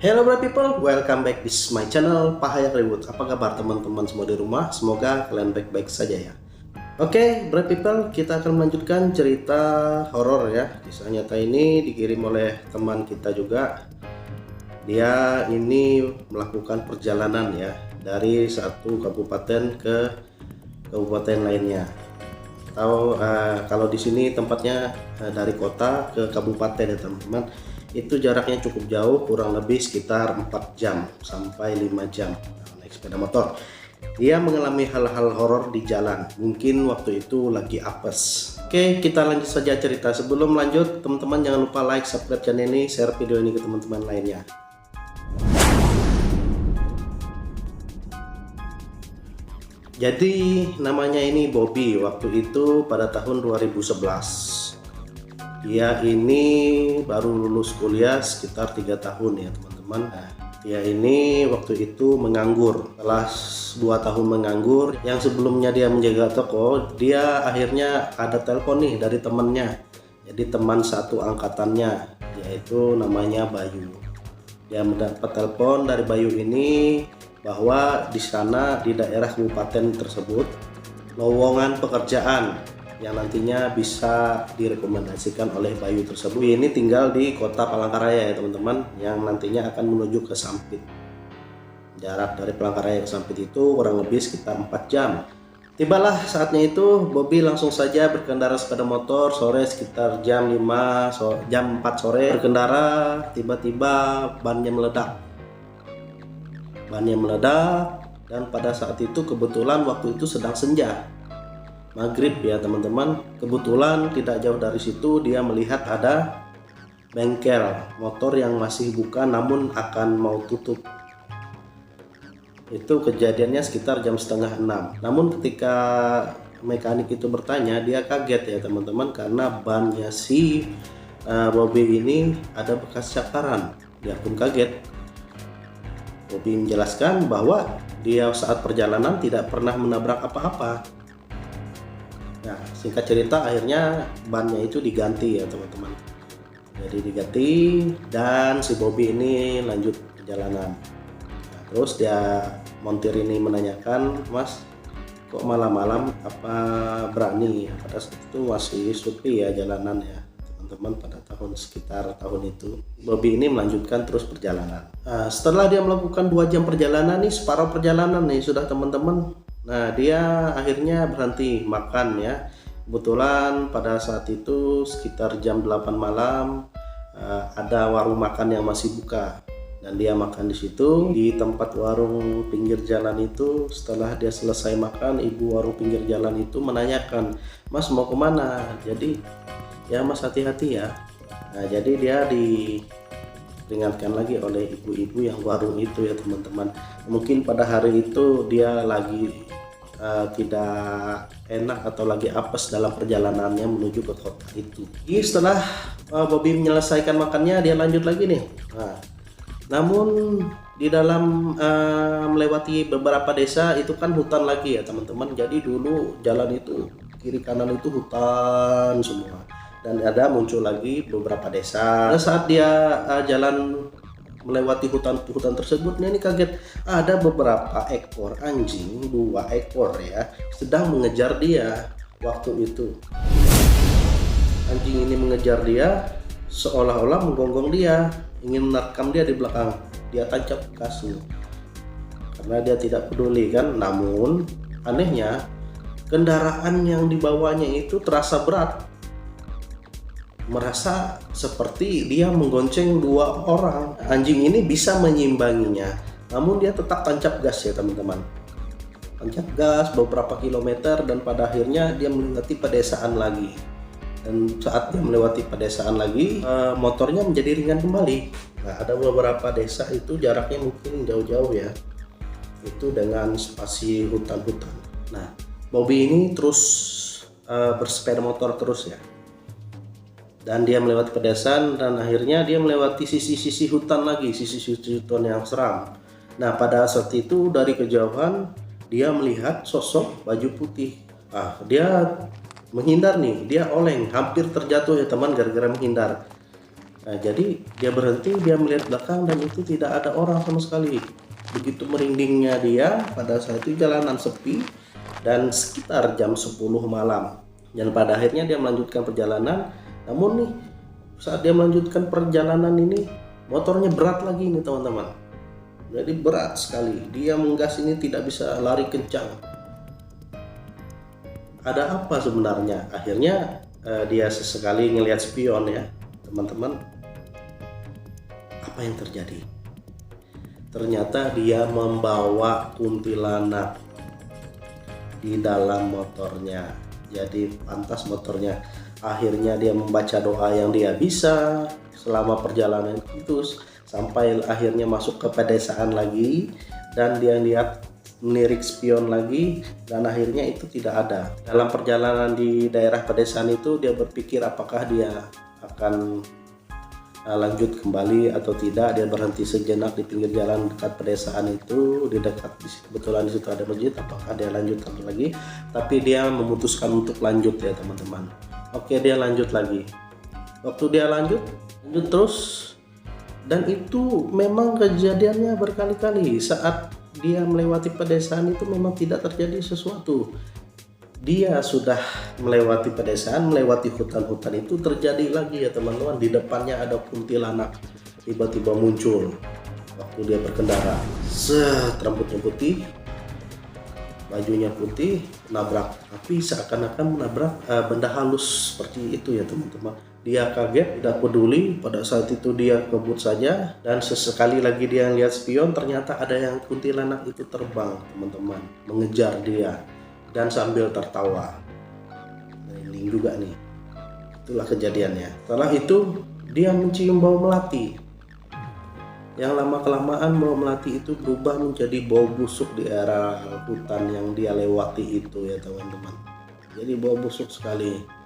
Hello bright people, welcome back this my channel Pahayak Reward. Apa kabar teman-teman semua di rumah? Semoga kalian baik-baik saja ya. Oke, bright people, kita akan melanjutkan cerita horor ya. Kisah nyata ini dikirim oleh teman kita juga. Dia ini melakukan perjalanan ya dari satu kabupaten ke kabupaten lainnya. Kalau di sini tempatnya dari kota ke kabupaten ya teman-teman. Itu jaraknya cukup jauh, kurang lebih sekitar 4 jam sampai 5 jam naik sepeda motor. Dia mengalami hal-hal horor di jalan, mungkin waktu itu lagi apes. Oke, kita lanjut saja cerita. Sebelum lanjut, teman-teman jangan lupa like, subscribe channel ini, share video ini ke teman-teman lainnya. Jadi namanya ini Bobby, waktu itu pada tahun 2011. Dia ini baru lulus kuliah sekitar 3 tahun ya teman-teman. Nah, dia ini waktu itu menganggur. Setelah 2 tahun menganggur, yang sebelumnya dia menjaga toko, dia akhirnya ada telepon nih dari temannya. Jadi teman satu angkatannya, yaitu namanya Bayu. Dia mendapat telepon dari Bayu ini bahwa di sana di daerah kabupaten tersebut lowongan pekerjaan yang nantinya bisa direkomendasikan oleh Bayu tersebut. Ini tinggal di kota Palangkaraya ya teman-teman, yang nantinya akan menuju ke Sampit. Jarak dari Palangkaraya ke Sampit itu kurang lebih sekitar 4 jam. Tibalah saatnya itu, Bobby langsung saja berkendara sepeda motor sore sekitar jam 4 sore. Berkendara, tiba-tiba bannya meledak. Bannya meledak, dan pada saat itu kebetulan waktu itu sedang senja. Maghrib ya teman-teman. Kebetulan tidak jauh dari situ dia melihat ada bengkel motor yang masih buka namun akan mau tutup. Itu kejadiannya sekitar jam setengah 6. Namun ketika mekanik itu bertanya, dia kaget ya teman-teman, karena bannya si Bobby ini ada bekas cakaran. Dia pun kaget. Bobby menjelaskan bahwa dia saat perjalanan tidak pernah menabrak apa-apa. Nah, singkat cerita akhirnya bannya itu diganti ya teman-teman. Jadi diganti dan si Bobby ini lanjut perjalanan. Nah, terus dia montir ini menanyakan, "Mas, kok malam-malam apa berani?" Pada saat itu masih sepi ya jalanan ya teman-teman, pada sekitar tahun itu. Bobby ini melanjutkan terus perjalanan. Nah, setelah dia melakukan 2 jam perjalanan nih, separuh perjalanan nih sudah teman-teman. Nah, dia akhirnya berhenti makan ya. Kebetulan pada saat itu sekitar jam 8 malam ada warung makan yang masih buka, dan dia makan di situ di tempat warung pinggir jalan itu. Setelah dia selesai makan, ibu warung pinggir jalan itu menanyakan, "Mas mau kemana?" Jadi ya Mas hati-hati ya. Nah, jadi dia diperingatkan lagi oleh ibu-ibu yang warung itu ya teman-teman. Mungkin pada hari itu dia lagi tidak enak atau lagi apes dalam perjalanannya menuju ke kota itu. Jadi setelah Bobby menyelesaikan makannya, dia lanjut lagi nih. Nah, namun di dalam melewati beberapa desa itu kan hutan lagi ya teman-teman. Jadi dulu jalan itu kiri kanan itu hutan semua, dan ada muncul lagi beberapa desa. Pada saat dia jalan melewati hutan tersebut, ini kaget, ada beberapa ekor anjing, 2 ekor ya, sedang mengejar dia. Waktu itu anjing ini mengejar dia, seolah-olah menggonggong dia, ingin menerkam dia di belakang. Dia tancap kasih karena dia tidak peduli kan. Namun anehnya, kendaraan yang dibawanya itu terasa berat, merasa seperti dia menggonceng 2 orang. Anjing ini bisa menyimbanginya, namun dia tetap tancap gas ya teman-teman. Tancap gas beberapa kilometer, dan pada akhirnya dia melewati pedesaan lagi. Dan saat dia melewati pedesaan lagi, motornya menjadi ringan kembali. Nah, ada beberapa desa itu jaraknya mungkin jauh-jauh ya, itu dengan spasi hutan-hutan. Nah, Bobby ini terus bersepeda motor terus ya, dan dia melewati pedesaan, dan akhirnya dia melewati sisi-sisi hutan lagi, sisi-sisi hutan yang seram. Nah, pada saat itu dari kejauhan dia melihat sosok baju putih. Dia menghindar nih, dia oleng, hampir terjatuh ya teman gara-gara menghindar. Nah, jadi dia berhenti, dia melihat belakang dan itu tidak ada orang sama sekali. Begitu merindingnya dia, pada saat itu jalanan sepi dan sekitar jam 10 malam. Dan pada akhirnya dia melanjutkan perjalanan. Namun nih, saat dia melanjutkan perjalanan ini, motornya berat lagi nih teman-teman. Jadi berat sekali. Dia menggas ini tidak bisa lari kencang. Ada apa sebenarnya? Akhirnya dia sesekali ngelihat spion ya teman-teman. Apa yang terjadi? Ternyata dia membawa kuntilanak di dalam motornya. Jadi pantas motornya. Akhirnya dia membaca doa yang dia bisa selama perjalanan itu sampai akhirnya masuk ke pedesaan lagi, dan dia lihat melirik spion lagi, dan akhirnya itu tidak ada. Dalam perjalanan di daerah pedesaan itu dia berpikir apakah dia akan lanjut kembali atau tidak. Dia berhenti sejenak di pinggir jalan dekat pedesaan itu, di dekat kebetulan di situ ada masjid. Apakah dia lanjut lagi? Tapi dia memutuskan untuk lanjut ya teman-teman. Oke, dia lanjut lagi. Waktu dia lanjut terus, dan itu memang kejadiannya berkali-kali. Saat dia melewati pedesaan itu memang tidak terjadi sesuatu. Dia sudah melewati pedesaan, melewati hutan-hutan, itu terjadi lagi ya teman-teman. Di depannya ada kuntilanak tiba-tiba muncul waktu dia berkendara. Rambutnya putih, bajunya putih, nabrak, tapi seakan-akan menabrak benda halus seperti itu ya teman-teman. Dia kaget, tidak peduli. Pada saat itu dia kebut saja, dan sesekali lagi dia lihat spion, ternyata ada yang kuntilanak itu terbang teman-teman, mengejar dia dan sambil tertawa. Merinding juga nih. Itulah kejadiannya. Setelah itu dia mencium bau melati. Yang lama-kelamaan bau melati itu berubah menjadi bau busuk di area hutan yang dia lewati itu ya teman-teman. Jadi bau busuk sekali.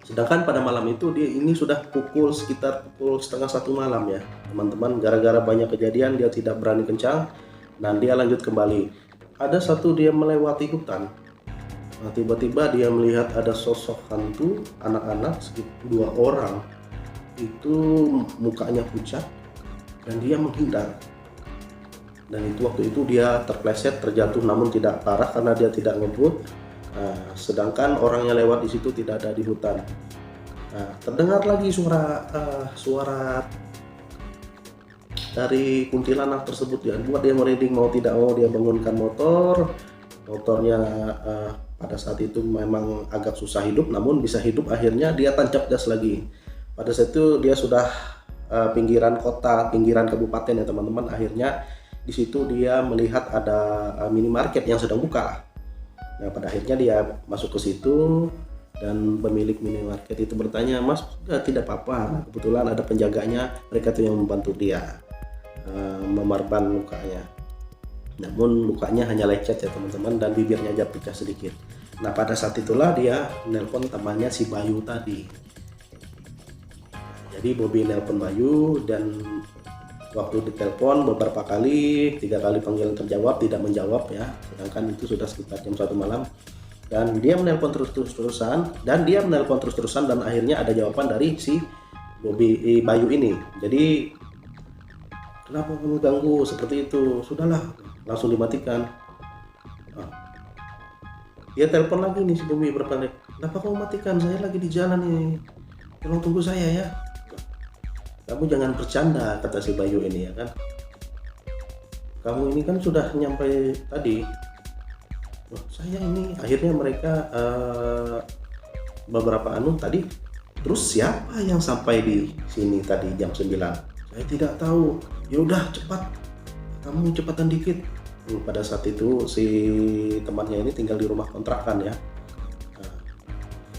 Sedangkan pada malam itu ini sudah sekitar pukul setengah 1 malam ya teman-teman. Gara-gara banyak kejadian dia tidak berani kencang dan dia lanjut kembali. Ada satu dia melewati hutan. Nah, tiba-tiba dia melihat ada sosok hantu anak-anak sekitar 2 orang. Itu mukanya pucat dan dia menghindar. Dan waktu itu dia terpleset, terjatuh, namun tidak parah karena dia tidak ngebut. Nah, sedangkan orang yang lewat di situ tidak ada di hutan. Nah, terdengar lagi suara dari kuntilanak tersebut yang buat dia merinding. Mau tidak mau dia bangunkan motornya. Pada saat itu memang agak susah hidup, namun bisa hidup. Akhirnya dia tancap gas lagi. Pada saat itu dia sudah pinggiran kota, pinggiran kabupaten ya teman-teman. Akhirnya di situ dia melihat ada minimarket yang sedang buka. Nah, pada akhirnya dia masuk ke situ, dan pemilik minimarket itu bertanya, "Mas, tidak apa-apa?" Nah, kebetulan ada penjaganya, mereka itu yang membantu dia memarban lukanya. Namun lukanya hanya lecet ya teman-teman, dan bibirnya aja pecah sedikit. Nah, pada saat itulah dia nelpon temannya si Bayu tadi. Jadi Bobby nelpon Bayu, dan waktu ditelepon beberapa kali, 3 kali panggilan terjawab, tidak menjawab ya. Sedangkan itu sudah sekitar jam 1 malam. Dan dia menelpon terus-terusan, dan akhirnya ada jawaban dari si Bayu ini. Jadi, "Kenapa kamu ganggu seperti itu? Sudahlah, langsung dimatikan." Nah, dia telepon lagi nih si Bobby berpanik, "Kenapa kamu matikan? Saya lagi di jalan nih. Tolong tunggu saya ya." "Kamu jangan bercanda," kata si Bayu ini ya kan. "Kamu ini kan sudah nyampe tadi." "Loh, saya ini." Akhirnya mereka beberapa tadi. "Terus siapa yang sampai di sini tadi jam 9? "Saya tidak tahu." "Ya udah cepat, kamu cepatan dikit." Pada saat itu si temannya ini tinggal di rumah kontrakan ya. Nah,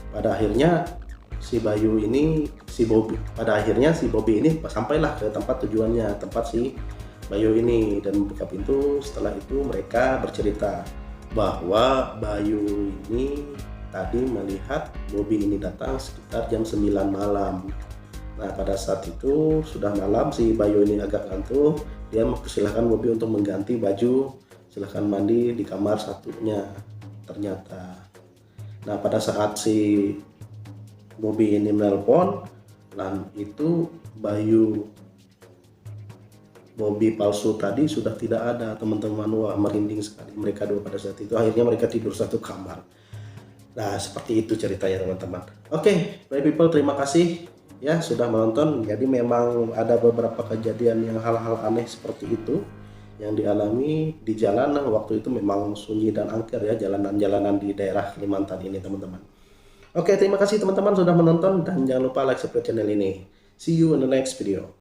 pada akhirnya si Bobby ini sampailah ke tempat tujuannya, tempat si Bayu ini, dan buka pintu. Setelah itu mereka bercerita bahwa Bayu ini tadi melihat Bobby ini datang sekitar jam 9 malam. Nah, pada saat itu sudah malam, si Bayu ini agak ngantuk. Dia mempersilahkan Bobby untuk mengganti baju, silahkan mandi di kamar satunya ternyata. Nah, pada saat si Bobby ini menelpon, Dan itu Bayu Bobby palsu tadi sudah tidak ada, teman-teman. Wah, merinding sekali mereka dua pada saat itu. Akhirnya mereka tidur satu kamar. Nah, seperti itu ceritanya teman-teman. Oke, my people, terima kasih ya sudah menonton. Jadi memang ada beberapa kejadian yang hal-hal aneh seperti itu yang dialami di jalan. Waktu itu memang sunyi dan angker ya, jalanan-jalanan di daerah Kalimantan ini teman-teman. Oke, terima kasih teman-teman sudah menonton dan jangan lupa like, subscribe channel ini. See you in the next video.